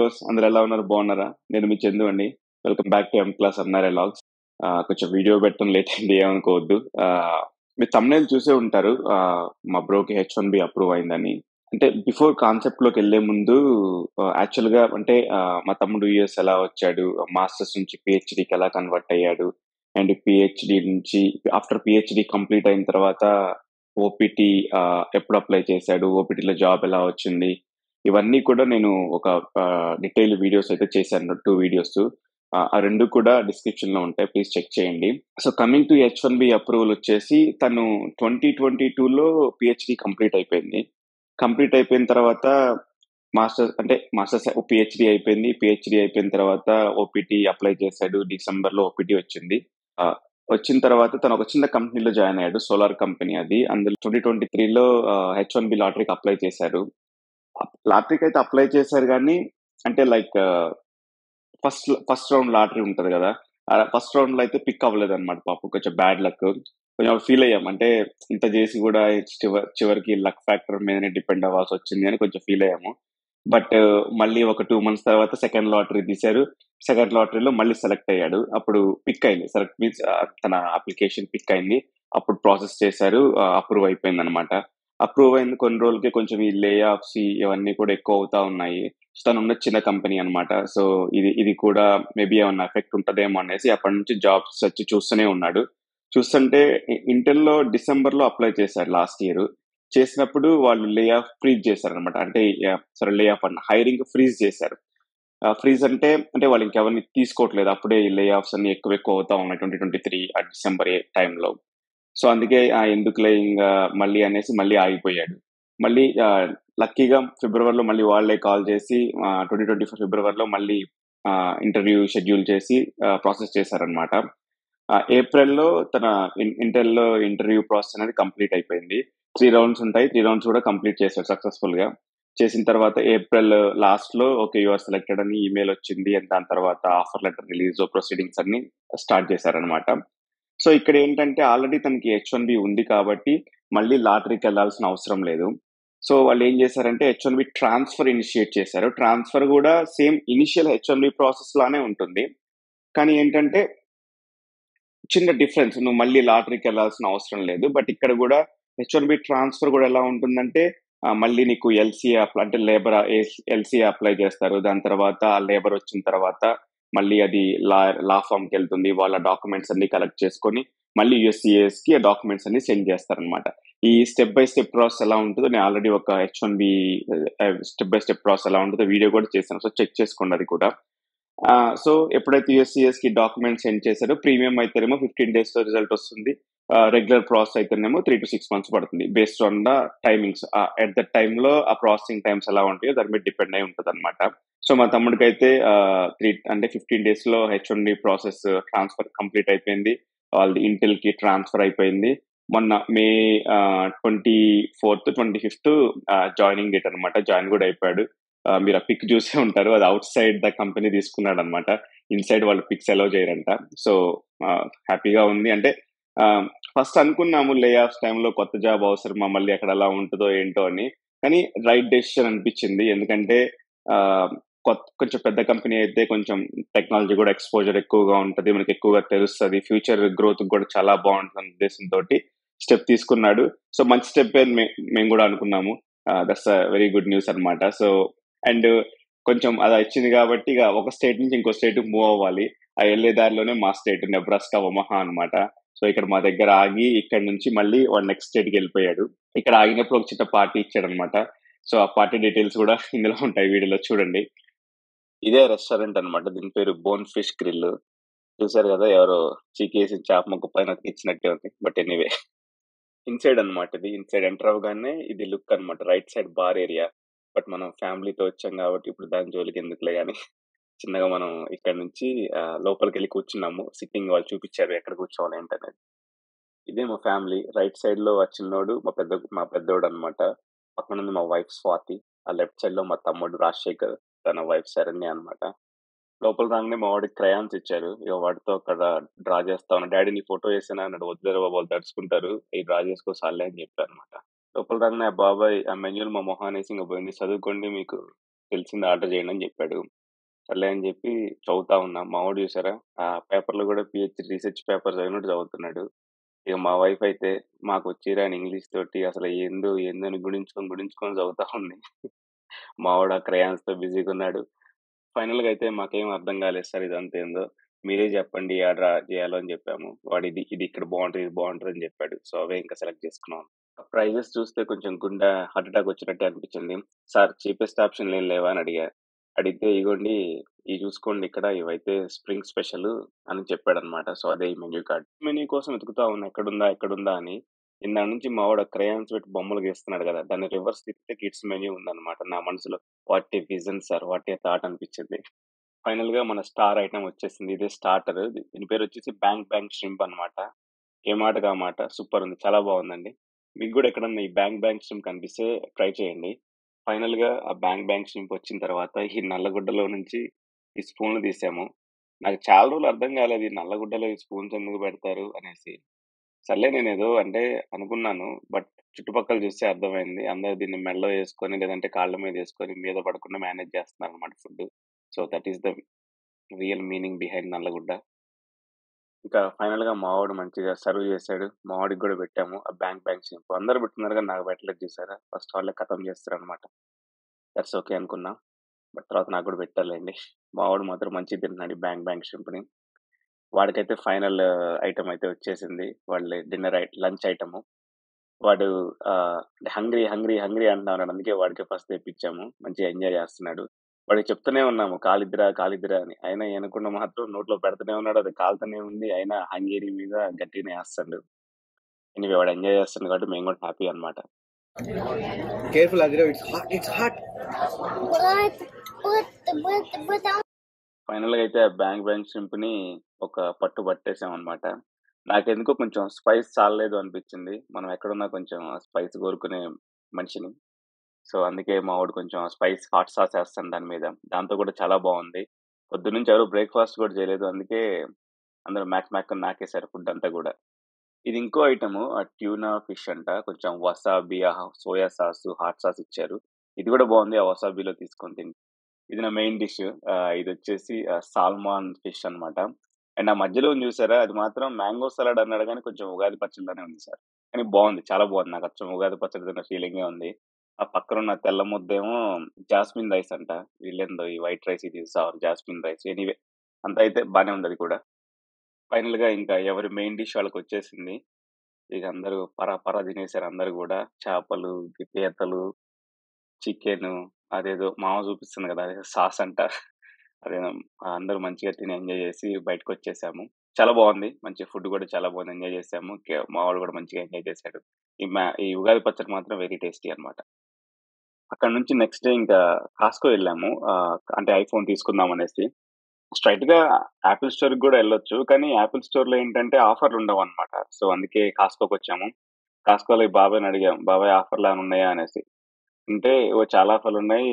Bros అందరు ఎలా ఉన్నారు? బాగున్నారా? నేను మీ చందు అండి. Welcome back to M class అన్నారే లాగ్స్. కొంచెం వీడియో పెట్టడం లేట్ అయింది, ఏమనుకోవద్దు. మీరు thumbnail చూసే ఉంటారు. మా బ్రోకి H1B అప్రూవ్ అయిందని. అంటే బిఫోర్ కాన్సెప్ట్ లోకి వెళ్లే ముందు యాక్చువల్ గా అంటే మా తమ్ముడు యుఎస్ ఎలా వచ్చాడు, మాస్టర్స్ నుంచి పిహెచ్డికి ఎలా కన్వర్ట్ అయ్యాడు, అండ్ పిహెచ్డి నుంచి ఆఫ్టర్ పిహెచ్డి కంప్లీట్ అయిన తర్వాత ఓపీటీ ఎప్పుడు అప్లై చేశాడు, ఓపీటీలో జాబ్ ఎలా వచ్చింది, ఇవన్నీ కూడా నేను ఒక డీటెయిల్ వీడియోస్ అయితే చేశాను, 2 వీడియోస్. ఆ 2 కూడా డిస్క్రిప్షన్ లో ఉంటాయి, ప్లీజ్ చెక్ చేయండి. So coming to H1B approval వచ్చేసి తను 2022లో పిహెచ్డి కంప్లీట్ అయిపోయింది. కంప్లీట్ అయిపోయిన తర్వాత మాస్టర్స్ పిహెచ్డి అయిపోయింది. పిహెచ్డి అయిపోయిన తర్వాత ఓపీటీ అప్లై చేశాడు. డిసెంబర్ లో ఓపీటీ వచ్చింది. ఆ, వచ్చిన తర్వాత తను ఒక చిన్న కంపెనీలో జాయిన్ అయ్యాడు, సోలార్ కంపెనీ అది. అందులో 2023లో H1B లాటరీకి అప్లై చేశారు. లాటరీకి అయితే అప్లై చేశారు కానీ, అంటే లైక్ ఫస్ట్ రౌండ్ లాటరీ ఉంటది కదా, ఫస్ట్ రౌండ్ లో అయితే పిక్ అవ్వలేదు అనమాట. పాపం కొంచెం బ్యాడ్ లక్. కొంచెం ఫీల్ అయ్యాం, అంటే ఇంత చేసి కూడా చివరికి లక్ ఫ్యాక్టర్ మీదనే డిపెండ్ అవ్వాల్సి వచ్చింది అని కొంచెం ఫీల్ అయ్యాము. బట్ మళ్ళీ ఒక 2 months తర్వాత సెకండ్ లాటరీ తీశారు. సెకండ్ లాటరీలో మళ్ళీ సెలెక్ట్ అయ్యాడు. అప్పుడు పిక్ అయింది, సెలెక్ట్ మీన్స్ తన అప్లికేషన్ పిక్ అయింది. అప్పుడు ప్రాసెస్ చేశారు, అప్రూవ్ అయిపోయింది అనమాట. అప్రూవ్ అయింది కొన్ని రోజులకి కొంచెం ఈ లే ఆఫ్స్ ఇవన్నీ కూడా ఎక్కువ అవుతా ఉన్నాయి. తను ఉన్న చిన్న కంపెనీ అన్నమాట. సో ఇది కూడా మేబీ ఏమన్నా ఎఫెక్ట్ ఉంటదేమో అనేసి అప్పటి నుంచి జాబ్ సెర్చ్ చూస్తూనే ఉన్నాడు. చూస్తుంటే ఇంటెల్ లో డిసెంబర్ లో అప్లై చేశారు లాస్ట్ ఇయర్. చేసినప్పుడు వాళ్ళు లే ఆఫ్ ఫ్రీజ్ చేశారు అనమాట. అంటే సరే, లే ఆఫ్ అన్న హైరింగ్ ఫ్రీజ్ చేశారు. ఫ్రీజ్ అంటే అంటే వాళ్ళు ఇంకెవరిని తీసుకోవట్లేదు, అప్పుడే లే ఆఫ్స్ అన్ని ఎక్కువ ఎక్కువ అవుతా ఉన్నాయి 2023 ఆ డిసెంబర్ టైంలో. సో అందుకే ఎందుకులే ఇంకా మళ్ళీ అనేసి మళ్ళీ ఆగిపోయాడు. మళ్ళీ లక్కీగా ఫిబ్రవరిలో మళ్ళీ వాళ్ళే కాల్ చేసి 2024 ఫిబ్రవరిలో మళ్ళీ ఇంటర్వ్యూ షెడ్యూల్ చేసి ప్రాసెస్ చేశారనమాట. ఏప్రిల్లో తన ఇంటర్లో ఇంటర్వ్యూ ప్రాసెస్ అనేది కంప్లీట్ అయిపోయింది. 3 rounds ఉంటాయి, 3 rounds కూడా కంప్లీట్ చేశాడు సక్సెస్ఫుల్ గా. చేసిన తర్వాత ఏప్రిల్ లాస్ట్ లో ఓకే యువర్ సెలెక్టెడ్ అని ఈమెయిల్ వచ్చింది. అండ్ దాని తర్వాత ఆఫర్ లెటర్ రిలీజ్, ప్రొసీడింగ్స్ అన్ని స్టార్ట్ చేశారనమాట. సో ఇక్కడ ఏంటంటే ఆల్రెడీ తనకి H1B ఉంది కాబట్టి మళ్ళీ లాటరీకి వెళ్లాల్సిన అవసరం లేదు. సో వాళ్ళు ఏం చేశారంటే H1B ట్రాన్స్ఫర్ ఇనిషియేట్ చేశారు. ట్రాన్స్ఫర్ కూడా సేమ్ ఇనిషియల్ H1B ప్రాసెస్ లానే ఉంటుంది, కానీ ఏంటంటే చిన్న డిఫరెన్స్, నువ్వు మళ్ళీ లాటరీకి వెళ్లాల్సిన అవసరం లేదు. బట్ ఇక్కడ కూడా H1B ట్రాన్స్ఫర్ కూడా ఎలా ఉంటుందంటే మళ్ళీ నీకు ఎల్సీఏ అప్లై అంటే లేబర్ ఎల్సీఏ అప్లై చేస్తారు. దాని తర్వాత ఆ లేబర్ వచ్చిన తర్వాత మళ్ళీ అది లా ఫామ్ కి వెళ్తుంది. వాళ్ళ డాక్యుమెంట్స్ అన్ని కలెక్ట్ చేసుకొని మళ్ళీ యుఎస్సిఎస్ కి ఆ డాక్యుమెంట్స్ అన్ని సెండ్ చేస్తారనమాట. ఈ స్టెప్ బై స్టెప్ ప్రాసెస్ ఎలా ఉంటుందో నేను ఆల్రెడీ ఒక H1B step by step process ఎలా ఉంటుందో వీడియో కూడా చేశాను, సో చెక్ చేసుకోండి అది కూడా. సో ఎప్పుడైతే యుఎస్సిఎస్ కి డాక్యుమెంట్ సెండ్ చేశారో, ప్రీమియం అయితేనేమో 15 days లో రిజల్ట్ వస్తుంది. రెగ్యులర్ ప్రాసెస్ అయితేనేమో 3 to 6 months పడుతుంది, based on the timings. At the టైంలో ఆ ప్రాసెసింగ్ టైమ్స్ ఎలా ఉంటాయో దాని మీద డిపెండ్ అయి ఉంటుంది అనమాట. సో మా తమ్ముడికి అయితే 15 days లో H1B ప్రాసెస్ ట్రాన్స్ఫర్ కంప్లీట్ అయిపోయింది. వాళ్ళది ఇంటెల్ కి ట్రాన్స్ఫర్ అయిపోయింది. మొన్న మే 24th 25th జాయినింగ్ డేట్ అనమాట. జాయిన్ కూడా అయిపోయాడు. మీరు ఆ పిక్ చూసే ఉంటారు, అది అవుట్ సైడ్ ద కంపెనీ తీసుకున్నాడు అనమాట. ఇన్సైడ్ వాళ్ళు పిక్స్ అలౌ చేయరంట. సో హ్యాపీగా ఉంది. అంటే ఫస్ట్ అనుకున్నాము లే ఆఫ్స్ టైంలో కొత్త జాబ్ అవసరమా, మళ్ళీ అక్కడ ఎలా ఉంటుందో ఏంటో అని. కానీ రైట్ డెసిషన్ అనిపించింది, ఎందుకంటే కొంచెం పెద్ద కంపెనీ అయితే కొంచెం టెక్నాలజీ కూడా ఎక్స్పోజర్ ఎక్కువగా ఉంటుంది, మనకి ఎక్కువగా తెలుస్తుంది, ఫ్యూచర్ గ్రోత్ కూడా చాలా బాగుంటుంది ఉద్దేశంతో స్టెప్ తీసుకున్నాడు. సో మంచి స్టెప్ మేము కూడా అనుకున్నాము. దట్స్ వెరీ గుడ్ న్యూస్ అనమాట. సో అండ్ కొంచెం అది వచ్చింది కాబట్టి ఇక ఒక స్టేట్ నుంచి ఇంకో స్టేట్ మూవ్ అవ్వాలి. ఆ వెళ్ళే దారిలోనే మా స్టేట్ నెబ్రాస్కా ఒమహా అనమాట. సో ఇక్కడ మా దగ్గర ఆగి ఇక్కడ నుంచి మళ్ళీ వాడు నెక్స్ట్ స్టేట్ కి వెళ్ళిపోయాడు. ఇక్కడ ఆగినప్పుడు ఒక చిన్న పార్టీ ఇచ్చాడు అనమాట. సో ఆ పార్టీ డీటెయిల్స్ కూడా ఇందులో ఉంటాయి, వీడియోలో చూడండి. ఇదే రెస్టారెంట్ అనమాట, దీని పేరు బోన్ ఫిష్ గ్రిల్. చూసారు కదా, ఎవరో చీకేసి చేప ముక్క పైన ఇచ్చినట్టే ఉంది. బట్ ఎనీవే, ఇన్సైడ్ అనమాట. ఇది ఇన్సైడ్ ఎంటర్ అవగానే ఇది లుక్ అనమాట, right side bar area. But మనం ఫ్యామిలీతో వచ్చాం కాబట్టి ఇప్పుడు దాని జోలికి ఎందుకులే కానీ చిన్నగా మనం ఇక్కడ నుంచి లోపలికి వెళ్ళి కూర్చున్నాము. సిట్టింగ్ వాళ్ళు చూపించారు ఎక్కడ కూర్చోవాలి ఏంటనేది. ఇదే మా ఫ్యామిలీ. రైట్ సైడ్ లో ఆ చిన్నోడు మా పెద్దోడు అనమాట. పక్కన ఉంది మా వైఫ్ స్వాతి. ఆ లెఫ్ట్ సైడ్ లో మా తమ్ముడు రాజశేఖర్, తన వైఫ్ శరణ్య అనమాట. లోపల రాగానే మా వాడికి క్రయాన్స్ ఇచ్చారు. ఇక వాడితో అక్కడ డ్రా చేస్తా ఉన్నా. డాడీ నీ ఫోటో వేసాను అన్నాడు. వద్దులేరు బాబు, వాళ్ళు తడుచుకుంటారు, ఈ డ్రా చేసుకో సాలే అని చెప్పారు అనమాట. లోపల రాగానే ఆ బాబాయ్ ఆ మెన్యూలు మా మొహాన్ వేసి ఇంకా పోయింది, చదువుకోండి మీకు తెలిసింది ఆర్డర్ చేయండి అని చెప్పాడు. సర్లే అని చెప్పి చదువుతా ఉన్నా. మా వాడు చూసారా ఆ పేపర్‌లో కూడా పీహెచ్‌డీ రీసెర్చ్ పేపర్ చదివినట్టు చదువుతున్నాడు. ఇక మా వైఫ్ అయితే మాకొచ్చి రాని ఇంగ్లీష్ తోటి అసలు ఏందో ఏందో అని గుడించుకొని చదువుతా ఉంది. మా వాడు ఆ క్రేయాన్స్‌తో బిజీగున్నాడు. ఫైనల్‌గా అయితే మాకేం అర్థం కాలేదు సార్ ఇదంతా ఏందో. మీరే చెప్పండి ఏడ చేయాలో అని చెప్పాము. వాడు ఇది ఇక్కడ బావుంటది, ఇది బావుంటది అని చెప్పాడు. సో, అవే ఇంకా సెలెక్ట్ చేసుకున్నాం. ప్రైజెస్ చూస్తే కొంచెం గుండె హార్ట్ అటాక్ వచ్చినట్టే అనిపించింది. సార్ చీపెస్ట్ ఆప్షన్‌లు ఏం లేవా అని అడిగా. అడిగితే ఇగోండి ఇయి చూసుకోండి ఇక్కడ ఇవైతే స్ప్రింగ్ స్పెషల్ అని చెప్పాడన్నమాట. సో, అదే ఈ మెన్యూ కార్డ్. మెన్యూ కోసం వెతుకుతా ఉన్నా ఎక్కడుందా, ఎక్కడుందా అని. ఇందాక నుంచి మా వాడు క్రేయాన్స్ పెట్టి బొమ్మలు గీస్తున్నాడు కదా! దాన్ని రివర్స్ తిప్పితే కిడ్స్ మెన్యూ ఉందన్నమాట నా మనసులో. What a vision sir! What a thought అనిపించింది. ఫైనల్‌గా మన స్టార్ ఐటెమ్ వచ్చేసింది. ఇదే స్టార్టర్. దీని పేరొచ్చేసి బ్యాంగ్ బ్యాంగ్ ష్రింప్ అన్నమాట. ఏ మాటకి ఆ మాట. సూపరుంది. చాలా బావుందండి. మీకు గూడా ఎక్కడన్నా ఈ బ్యాంగ్ బ్యాంగ్ ష్రింప్ కనిపిస్తే ట్రై చేయండి. ఫైనల్‌గా ఆ బ్యాంగ్ బ్యాంగ్ ష్రింప్ వచ్చిన తర్వాత ఈ నల్లగుడ్డలో నుంచి ఈ స్పూన్లు తీసాము. నాకు చాలా రోజులు అర్థం కాలేదు. ఈ నల్లగుడ్డలో ఈ స్పూన్స్ ఎందుకు పెడతారు అనేసి. సర్లే నేనేదో అంటే అనుకున్నాను. బట్ చుట్టుపక్కల చూస్తే అర్థమైంది. అందరూ దీన్ని మెడలో యేసుకొని లేదంటే కాళ్ళ మీదేసుకొని మీద పడకుండా మేనేజ్ చేస్తున్నారనమాట food. So, that is the real meaning behind నల్లగుడ్డ. ఇంకా ఫైనల్‌గా మా వాడు మంచిగా సర్వ్ చేసాడు. మా వాడికి గూడా పెట్టాము. ఆ బ్యాంగ్ బ్యాంగ్ షింప్ అందరూ పెట్టుకున్నారు గానీ నాకు పెట్టలేదు చూసారా! ఫస్ట్ వాళ్ళే ఖతం చేస్తారనమాట. దట్స్ ఓకే అనుకున్నా. బట్ తర్వాత నాకు గూడా పెట్టారులెండి. మా వాడు మాత్రం మంచిగా తింటున్నాడు ఈ బ్యాంగ్ బ్యాంగ్ షింప్‌ని. వాడికైతే ఫైనల్ ఐటెమ్ అయితే వచ్చేసింది. వాళ్ళ లంచ్ ఐటెము. వాడు హంగ్రీ అంటా ఉన్నాడు. అందుకే వాడికే ఫస్ట్ తెప్పిచ్చాము. మంచిగా ఎంజాయ్ చేస్తున్నాడు. వాడికి చెప్తూనే ఉన్నాము కాలిద్దిరా, కాలిద్దిరా అని. అయినా ఇనకుండా మాత్రం నోట్లో పెడుతూనే ఉన్నాడు. అది కాలుతూనే ఉంది. అయినా హంగేరి మీద గట్టిగనే ఏస్తున్నాడు. ఎనీవే వాడు ఎంజాయ్ చేస్తున్నాడు కాబట్టి మేము కూడా హ్యాపీ అన్నమాట. Careful, Adira. It's hot. It's hot. ఫైనల్‌గా అయితే బ్యాంగ్ బ్యాంగ్ షింప్‌ని ఒక పట్టు పట్టేసామన్నమాట. నాకెందుకో కొంచెం స్పైస్ చాలలేదు అనిపిచ్చింది. మనం ఎక్కడున్నా కొంచెం స్పైస్ కోరుకునే మనిషిని. సో, అందుకే మా వోడు కొంచెం స్పైస్ హాట్ సాస్ ఏస్తాను దాని మీద. దాంతో కూడా చాలా బావుంది. పొద్దున్నుంచి ఎవరు బ్రేక్‌ఫాస్ట్ కూడా చేయలేదు. అందుకే అందరూ మ్యాక్ మ్యాక్ అని నాకేసారు ఫుడ్ అంతా గూడా. ఇది ఇంకో ఐటెము ట్యూనా ఫిష్ అంట. కొంచెం వసాబీ, సోయా సాసు, హాట్ సాస్ ఇచ్చారు. ఇది గూడా బావుంది. ఆ వసాబీలో తీసుకొని ఇది నా మెయిన్ డిష్. ఇదొచ్చేసి సాల్మాన్ ఫిష్ అన్నమాట. అండ్ ఆ మధ్యలో ఉంది చూసారా? అది మాత్రం మ్యాంగో సలాడ్ అన్నాడు గానీ కొంచెం ఉగాది పచ్చడిలానే ఉంది సార్. కానీ బావుంది. చాలా బావుంది. నాకు అచ్చం ఉగాది పచ్చడి తిన్న ఫీలింగే ఉంది. ఆ పక్కనున్న తెల్ల ముద్దేమో జాస్మిన్ రైస్ అంట. వీళ్ళేందో ఈ వైట్ రైస్ ఇది జాస్మిన్ రైస్. ఎనీవే అంతా అయితే బానే ఉంది అది కూడా. ఫైనల్‌గా ఇంకా ఎవరి మెయిన్ డిష్ వాళ్ళకొచ్చేసింది. ఇక అందరూ పరా తినేసారు అందరూ గూడా. చేపలు, పీతలు, చికెను అదేదో మామ చూపిస్తుంది గదా! అదేదో సాస్ అంట. అదేదో అందరూ మంచిగా తిని ఎంజాయ్ చేసి బయటకొచ్చేసాము. చాలా బావుంది. మంచి ఫుడ్ గూడా చాలా బాగుంది. ఎంజాయ్ చేసాము. మా వాడు గూడా మంచిగా ఎంజాయ్ చేసాడు. ఈ ఉగాది పచ్చడి మాత్రం వెరీ టేస్టీ అన్నమాట. అక్కడి నుంచి నెక్స్ట్ డే ఇంకా కాస్కో వెళ్ళాము. అంటే ఐఫోన్ తీసుకుందామనేసి. స్ట్రెయిట్‌గా యాపిల్ స్టోర్‌కి గూడా ఎళ్ళొచ్చు. కానీ యాపిల్ స్టోర్‌లో ఏంటంటే ఆఫర్‌లుండవన్నమాట. సో, అందుకే కాస్కోకొచ్చాము. కాస్కోలో ఈ బాబాయిని అడిగాం. బాబాయ్ ఆఫర్‌లేమైనా ఉన్నాయా అనేసి. ఉంటే "ఓ చాలా ఆఫర్‌లున్నాయి"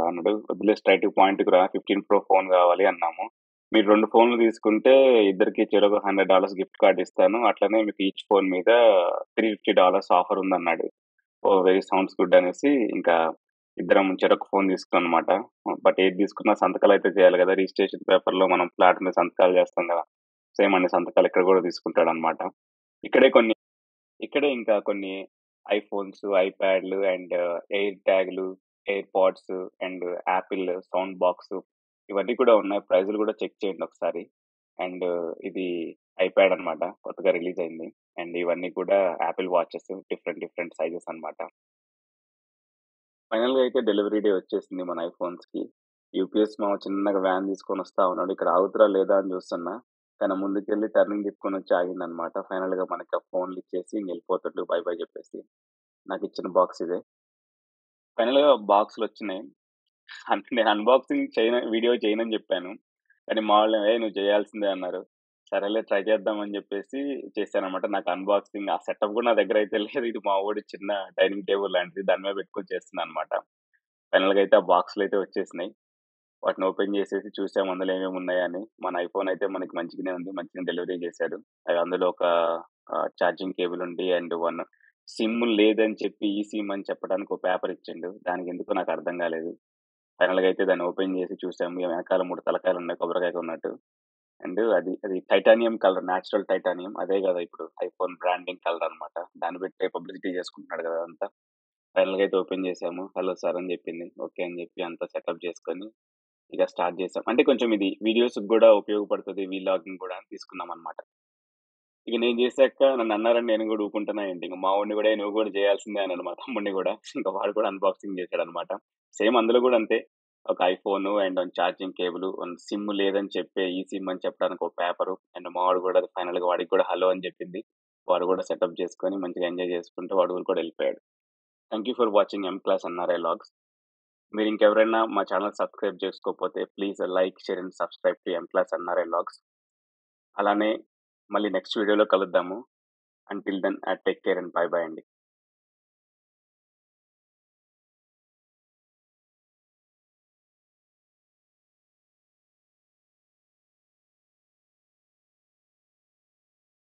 అన్నాడు. "వద్దులే స్ట్రెయిట్‌గా పాయింట్‌కి రా 15 ప్రో ఫోన్ కావాలి" అన్నాము. "మీరు 2 ఫోన్‌లు తీసుకుంటే ఇద్దరికి చెరొక $100 గిఫ్ట్ కార్డ్ ఇస్తాను. అట్లనే మీకు ఈచ్ ఫోన్ మీద $350 ఆఫర్ ఉందన్నాడు. ఓహ్! వెరీ సౌండ్స్ గుడ్ అనేసి ఇంకా ఇద్దరం చెరొక ఫోన్ తీసుకున్నామన్నమాట. బట్ ఏది తీసుకున్నా సంతకాలయితే చేయాలి గదా! రిజిస్ట్రేషన్ పేపర్‌లో మనం ఫ్లాట్ మీద సంతకాలు చేస్తాం గదా! సేమ్ అన్ని సంతకాలు ఇక్కడ గూడా తీసుకుంటాడన్నమాట. ఇక్కడే కొన్ని ఇక్కడే ఇంకా కొన్ని ఐఫోన్స్, ఐప్యాడ్‌లు అండ్ ఎయిర్ ట్యాగ్‌లు, AirPods and Apple sound box ఇవన్నీ కూడా ఉన్నాయి. ప్రైజ్‌లు కూడా చెక్ చేయండి ఒకసారి. అండ్ ఇది ఐప్యాడ్ అన్నమాట. కొత్తగా రిలీజ్ అయింది. అండ్ ఇవన్నీ కూడా యాపిల్ వాచెస్ డిఫరెంట్ సైజెస్ అన్నమాట. ఫైనల్‌గా అయితే డెలివరీ డే వచ్చేసింది మన ఐఫోన్స్‌కి. యూపీఎస్ మామ చిన్నగా వ్యాన్ తీసుకొనొస్తా ఉన్నాడు. ఇక్కడ ఆగుతరా లేదా అని చూస్తున్నా. కానీ ముందుకెళ్ళి టర్నింగ్ తిప్పుకొనొచ్చి ఆగిందనమాట. ఫైనల్‌గా మనకి ఆ ఫోన్‌లిచ్చేసి ఇంగెళ్ళిపోతుండు బై బై చెప్పేసి. నాకిచ్చిన బాక్స్ ఇదే. ఫైనల్‌గా బాక్స్‌లొచ్చినాయి. అంటే నేను అన్బాక్సింగ్ వీడియో చేయనని జెప్పాను. కానీ మా వాళ్ళు "ఏయ్! నువ్వు చేయాల్సిందే" అన్నారు. సరేలే ట్రై చేద్దాం అని జెప్పేసి చేశాననమాట. నాకు అన్బాక్సింగ్ ఆ సెటప్ గూడా నా దగ్గరైతే లేదు. ఇది మా వోడి చిన్న డైనింగ్ టేబుల్ లాంటిది. దాని మీద పెట్టుకొని చేస్తున్నా అనమాట. ఫైనల్‌గా అయితే ఆ బాక్స్‌లయితే వచ్చేసినాయి. వాటిని ఓపెన్ చేసేసి చూసాం అందులో ఏమేమి ఉన్నాయని. మన ఐఫోన్ అయితే మనకి మంచిగానే ఉంది. మంచిగానే డెలివరీ చేశాడు. అందులో ఒక ఛార్జింగ్ కేబుల్ ఉంది. అండ్ 1 సిమ్ లేదని చెప్పి ఈ సిమ్ అని చెప్పడానికి ఒక పేపర్ ఇచ్చిండు. దానికెందుకో నాకు అర్థం కాలేదు. ఫైనల్గా అయితే దాన్ని ఓపెన్ చేసి చూసాము, వెనకాల 3 తలకాయలు ఉన్నాయి కొబ్బరికాయ ఉన్నట్టు. అండ్ అది టైటానియం కలర్, న్యాచురల్ టైటానియం. అదే కదా ఇప్పుడు ఐఫోన్ బ్రాండింగ్ కలర్ అనమాట. దాన్ని పెట్టే పబ్లిసిటీ చేసుకుంటున్నాడు కదా అంతా. ఫైనల్గా అయితే ఓపెన్ చేసాము. హలో సార్ అని చెప్పింది. ఓకే అని చెప్పి అంతా సెటప్ చేసుకొని ఇక స్టార్ట్ చేసాం. అంటే కొంచెం ఇది వీడియోస్ కూడా ఉపయోగపడుతుంది, వీలాగింగ్ కూడా అని తీసుకున్నాం అనమాట. ఇక నేను చేశాక నన్ను అన్నారని నేను కూడా ఊకుంటున్నా ఏంటి, ఇంక మా వాడిని కూడా నువ్వు కూడా చేయాల్సిందే అన్నాడు మా తమ్ముడిని కూడా. ఇంకా వాడు కూడా అన్బాక్సింగ్ చేశాడు అనమాట. సేమ్ అందులో కూడా అంతే, ఒక iPhone and charging cable, SIM లేదని చెప్పే ఈ సిమ్ అని చెప్పడానికి ఒక పేపరు, అండ్ మా వాడు కూడా ఫైనల్ గా వాడికి కూడా హలో అని చెప్పింది. వాడు కూడా సెటప్ చేసుకొని మంచిగా ఎంజాయ్ చేసుకుంటూ వాడు కూడా వెళ్ళిపోయాడు. Thank you for watching M class NRI logs. మీరు ఇంకెవరైనా మా ఛానల్ సబ్స్క్రైబ్ చేసుకోకపోతే please like, share and subscribe to M class NRI logs. అలానే మళ్ళీ నెక్స్ట్ వీడియోలో కలుద్దాము. Until then take care and bye bye అండి.